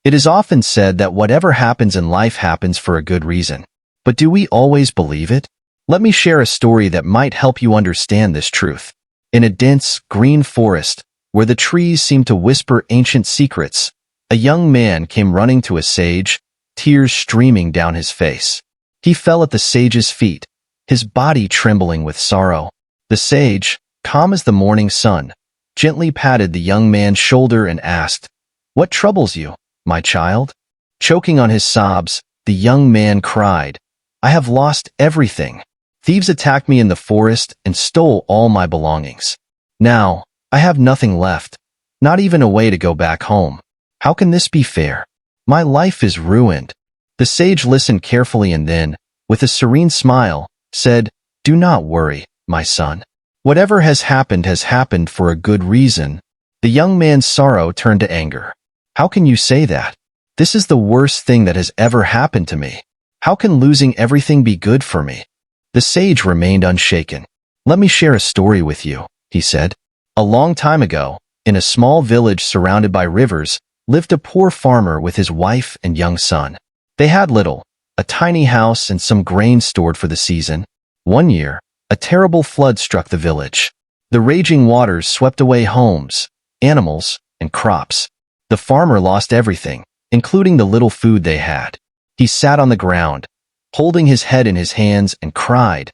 It is often said that whatever happens in life happens for a good reason. But do we always believe it? Let me share a story that might help you understand this truth. In a dense, green forest, where the trees seemed to whisper ancient secrets, a young man came running to a sage, tears streaming down his face. He fell at the sage's feet, his body trembling with sorrow. The sage, calm as the morning sun, gently patted the young man's shoulder and asked, "What troubles you, my child?" Choking on his sobs, the young man cried, "I have lost everything. Thieves attacked me in the forest and stole all my belongings. Now, I have nothing left, not even a way to go back home. How can this be fair? My life is ruined." The sage listened carefully and then, with a serene smile, said, "Do not worry, my son. Whatever has happened for a good reason." The young man's sorrow turned to anger. "How can you say that? This is the worst thing that has ever happened to me. How can losing everything be good for me?" The sage remained unshaken. "Let me share a story with you," he said. "A long time ago, in a small village surrounded by rivers, lived a poor farmer with his wife and young son. They had little, a tiny house and some grain stored for the season. One year, a terrible flood struck the village. The raging waters swept away homes, animals, and crops. The farmer lost everything, including the little food they had. He sat on the ground, holding his head in his hands, and cried,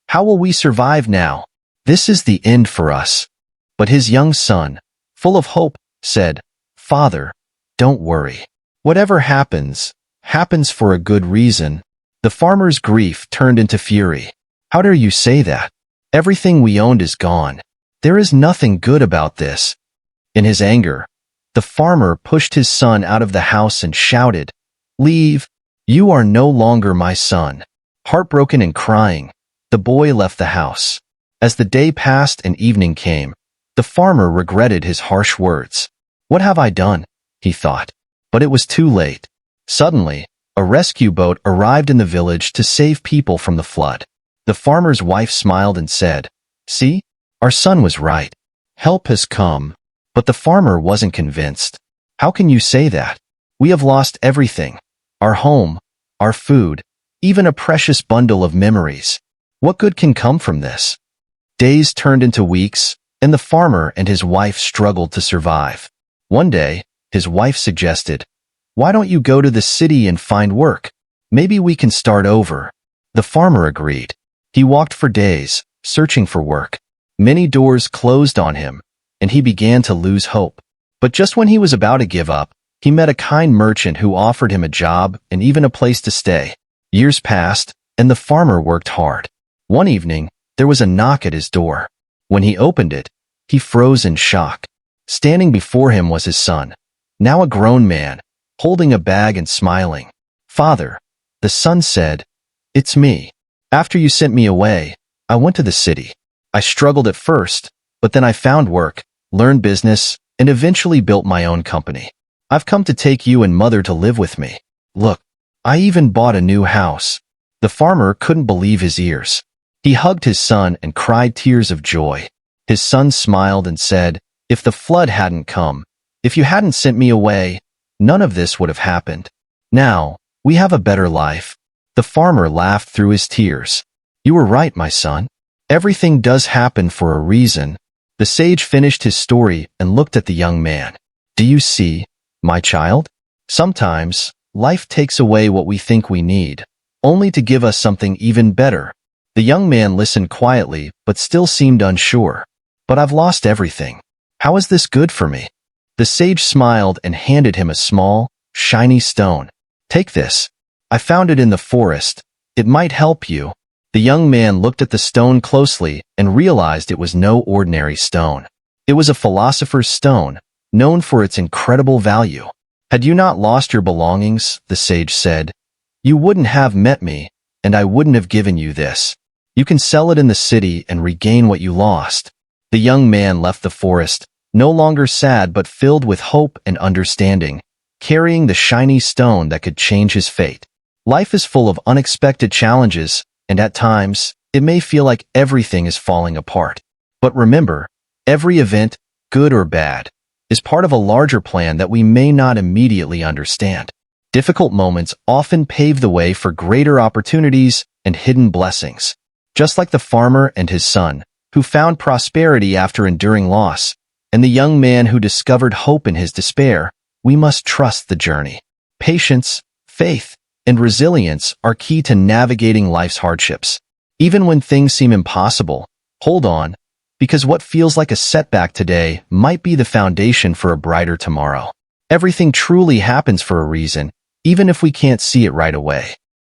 "How will we survive now? This is the end for us." But his young son, full of hope, said, "Father, don't worry. Whatever happens for a good reason." The farmer's grief turned into fury. "How dare you say that? Everything we owned is gone. There is nothing good about this." In his anger, the farmer pushed his son out of the house and shouted, "Leave! You are no longer my son." Heartbroken and crying, the boy left the house. As the day passed and evening came, the farmer regretted his harsh words. "What have I done?" he thought. But it was too late. Suddenly, a rescue boat arrived in the village to save people from the flood. The farmer's wife smiled and said, "See, our son was right. Help has come." But the farmer wasn't convinced. "How can you say that? We have lost everything. Our home, our food, even a precious bundle of memories. What good can come from this?" Days turned into weeks, and the farmer and his wife struggled to survive. One day, his wife suggested, "Why don't you go to the city and find work? Maybe we can start over." The farmer agreed. He walked for days, searching for work. Many doors closed on him, and he began to lose hope. But just when he was about to give up, he met a kind merchant who offered him a job and even a place to stay. Years passed, and the farmer worked hard. One evening, there was a knock at his door. When he opened it, he froze in shock. Standing before him was his son, now a grown man, holding a bag and smiling. "Father," the son said, "it's me. After you sent me away, I went to the city. I struggled at first, but then I found work, learned business, and eventually built my own company. I've come to take you and mother to live with me. Look, I even bought a new house." The farmer couldn't believe his ears. He hugged his son and cried tears of joy. His son smiled and said, "If the flood hadn't come, if you hadn't sent me away, none of this would have happened. Now, we have a better life." The farmer laughed through his tears. "You were right, my son. Everything does happen for a reason." The sage finished his story and looked at the young man. "Do you see, my child? Sometimes, life takes away what we think we need, only to give us something even better." The young man listened quietly but still seemed unsure. "But I've lost everything. How is this good for me?" The sage smiled and handed him a small, shiny stone. "Take this. I found it in the forest. It might help you." The young man looked at the stone closely and realized it was no ordinary stone. It was a philosopher's stone, known for its incredible value. "Had you not lost your belongings," the sage said, "you wouldn't have met me, and I wouldn't have given you this. You can sell it in the city and regain what you lost." The young man left the forest, no longer sad but filled with hope and understanding, carrying the shiny stone that could change his fate. Life is full of unexpected challenges, and at times, it may feel like everything is falling apart. But remember, every event, good or bad, is part of a larger plan that we may not immediately understand. Difficult moments often pave the way for greater opportunities and hidden blessings. Just like the farmer and his son, who found prosperity after enduring loss, and the young man who discovered hope in his despair, we must trust the journey. Patience, faith, and resilience are key to navigating life's hardships. Even when things seem impossible, hold on, because what feels like a setback today might be the foundation for a brighter tomorrow. Everything truly happens for a reason, even if we can't see it right away.